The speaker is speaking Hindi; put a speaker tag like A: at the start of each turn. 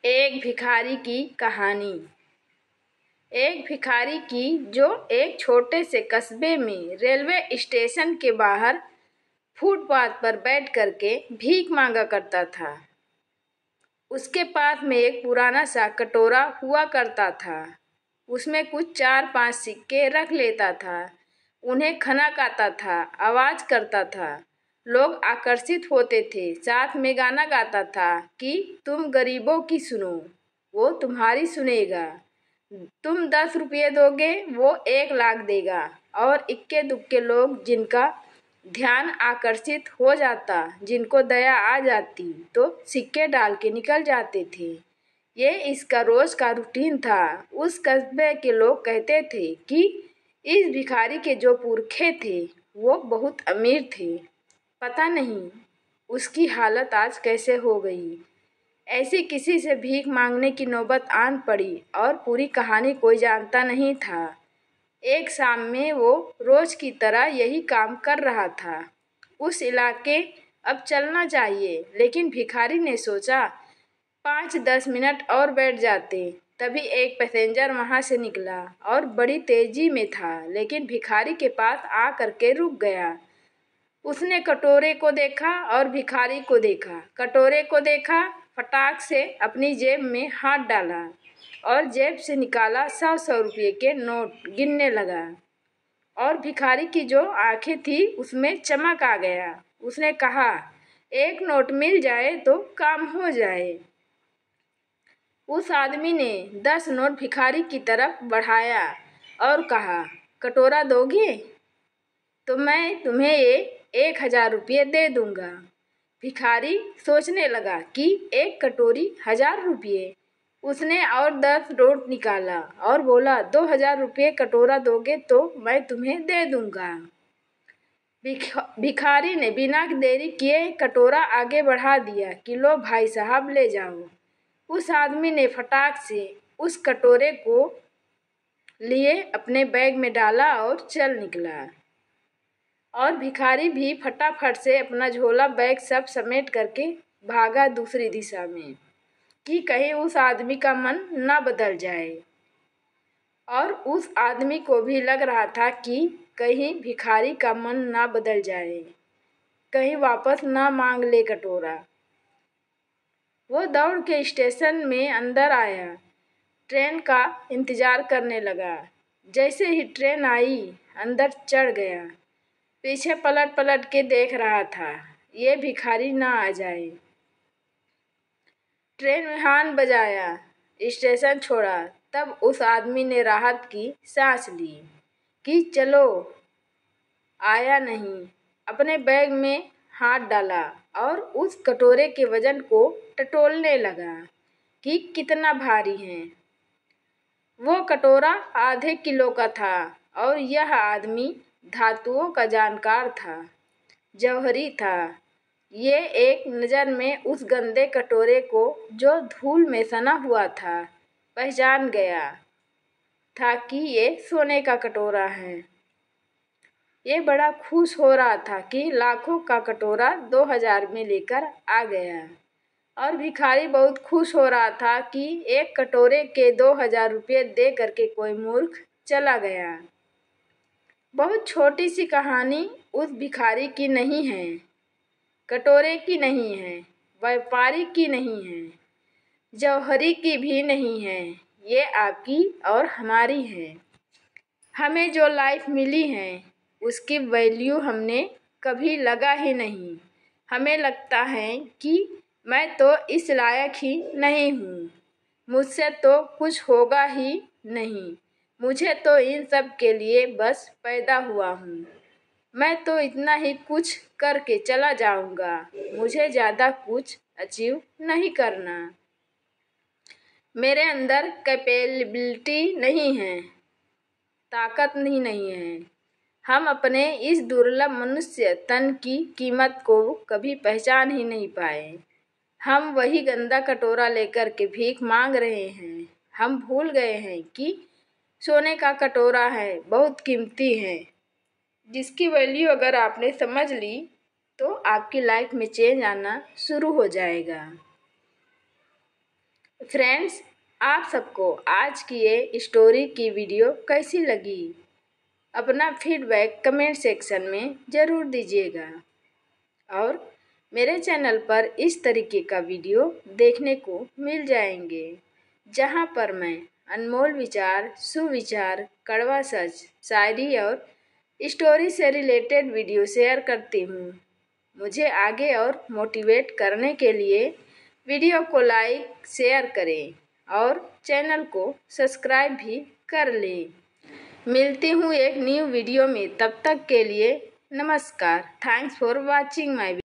A: एक भिखारी की कहानी। एक भिखारी की जो एक छोटे से कस्बे में रेलवे स्टेशन के बाहर फुटपाथ पर बैठ करके भीख मांगा करता था। उसके पास में एक पुराना सा कटोरा हुआ करता था। उसमें कुछ 4-5 सिक्के रख लेता था। उन्हें खनक आता था, आवाज करता था। लोग आकर्षित होते थे। साथ में गाना गाता था कि तुम गरीबों की सुनो, वो तुम्हारी सुनेगा। तुम 10 रुपये दोगे, वो 1 लाख देगा। और इक्के दुक्के लोग जिनका ध्यान आकर्षित हो जाता, जिनको दया आ जाती, तो सिक्के डाल के निकल जाते थे। ये इसका रोज का रूटीन था। उस कस्बे के लोग कहते थे कि इस भिखारी के जो पुरखे थे वो बहुत अमीर थे। पता नहीं उसकी हालत आज कैसे हो गई। ऐसी किसी से भीख मांगने की नौबत आन पड़ी और पूरी कहानी कोई जानता नहीं था। एक शाम में वो रोज की तरह यही काम कर रहा था। उस इलाके अब चलना चाहिए, लेकिन भिखारी ने सोचा 5-10 मिनट और बैठ जाते। तभी एक पैसेंजर वहां से निकला और बड़ी तेजी में था, लेकिन भिखारी के पास आ करके रुक गया। उसने कटोरे को देखा और भिखारी को देखा। कटोरे को देखा, फटाक से अपनी जेब में हाथ डाला और जेब से निकाला 100-100 रुपये के नोट गिनने लगा। और भिखारी की जो आंखें थी उसमें चमक आ गया। उसने कहा, 1 नोट मिल जाए तो काम हो जाए। उस आदमी ने 10 नोट भिखारी की तरफ बढ़ाया और कहा, कटोरा दोगे तो मैं तुम्हें ये 1000 रुपये दे दूंगा। भिखारी सोचने लगा कि 1 कटोरी 1000 रुपये। उसने और 10 नोट निकाला और बोला, 2000 रुपये कटोरा दोगे तो मैं तुम्हें दे दूंगा। भिखारी ने बिना देरी किए कटोरा आगे बढ़ा दिया कि लो भाई साहब, ले जाओ। उस आदमी ने फटाक से उस कटोरे को लिए अपने बैग में डाला और चल निकला। और भिखारी भी फटाफट से अपना झोला बैग सब समेट करके भागा दूसरी दिशा में कि कहीं उस आदमी का मन न बदल जाए। और उस आदमी को भी लग रहा था कि कहीं भिखारी का मन ना बदल जाए, कहीं वापस ना मांग ले कटोरा। वो दौड़ के स्टेशन में अंदर आया, ट्रेन का इंतजार करने लगा। जैसे ही ट्रेन आई, अंदर चढ़ गया। पीछे पलट पलट के देख रहा था, ये भिखारी ना आ जाए। ट्रेन में हॉर्न बजाया, स्टेशन छोड़ा। तब उस आदमी ने राहत की सांस ली कि चलो, आया नहीं। अपने बैग में हाथ डाला और उस कटोरे के वजन को टटोलने लगा कि कितना भारी है। वो कटोरा आधे किलो का था और यह आदमी धातुओं का जानकार था, जौहरी था। ये एक नज़र में उस गंदे कटोरे को, जो धूल में सना हुआ था, पहचान गया था कि ये सोने का कटोरा है। ये बड़ा खुश हो रहा था कि लाखों का कटोरा 2000 में लेकर आ गया। और भिखारी बहुत खुश हो रहा था कि एक कटोरे के 2000 रुपये दे करके कोई मूर्ख चला गया। बहुत छोटी सी कहानी उस भिखारी की नहीं है, कटोरे की नहीं है, व्यापारी की नहीं है, जौहरी की भी नहीं है। ये आपकी और हमारी है। हमें जो लाइफ मिली है उसकी वैल्यू हमने कभी लगा ही नहीं। हमें लगता है कि मैं तो इस लायक ही नहीं हूँ, मुझसे तो कुछ होगा ही नहीं, मुझे तो इन सब के लिए बस पैदा हुआ हूँ, मैं तो इतना ही कुछ करके चला जाऊँगा, मुझे ज़्यादा कुछ अचीव नहीं करना, मेरे अंदर कैपेबिलिटी नहीं है, ताकत नहीं है। हम अपने इस दुर्लभ मनुष्य तन की कीमत को कभी पहचान ही नहीं पाए। हम वही गंदा कटोरा लेकर के भीख मांग रहे हैं। हम भूल गए हैं कि सोने का कटोरा है, बहुत कीमती है, जिसकी वैल्यू अगर आपने समझ ली तो आपकी लाइफ में चेंज आना शुरू हो जाएगा। फ्रेंड्स, आप सबको आज की ये स्टोरी की वीडियो कैसी लगी? अपना फीडबैक कमेंट सेक्शन में ज़रूर दीजिएगा और मेरे चैनल पर इस तरीके का वीडियो देखने को मिल जाएंगे जहां पर मैं अनमोल विचार, सुविचार, कड़वा सच, शायरी और स्टोरी से रिलेटेड वीडियो शेयर करती हूँ। मुझे आगे और मोटिवेट करने के लिए वीडियो को लाइक, शेयर करें और चैनल को सब्सक्राइब भी कर लें। मिलती हूँ एक न्यू वीडियो में, तब तक के लिए नमस्कार। Thanks for watching my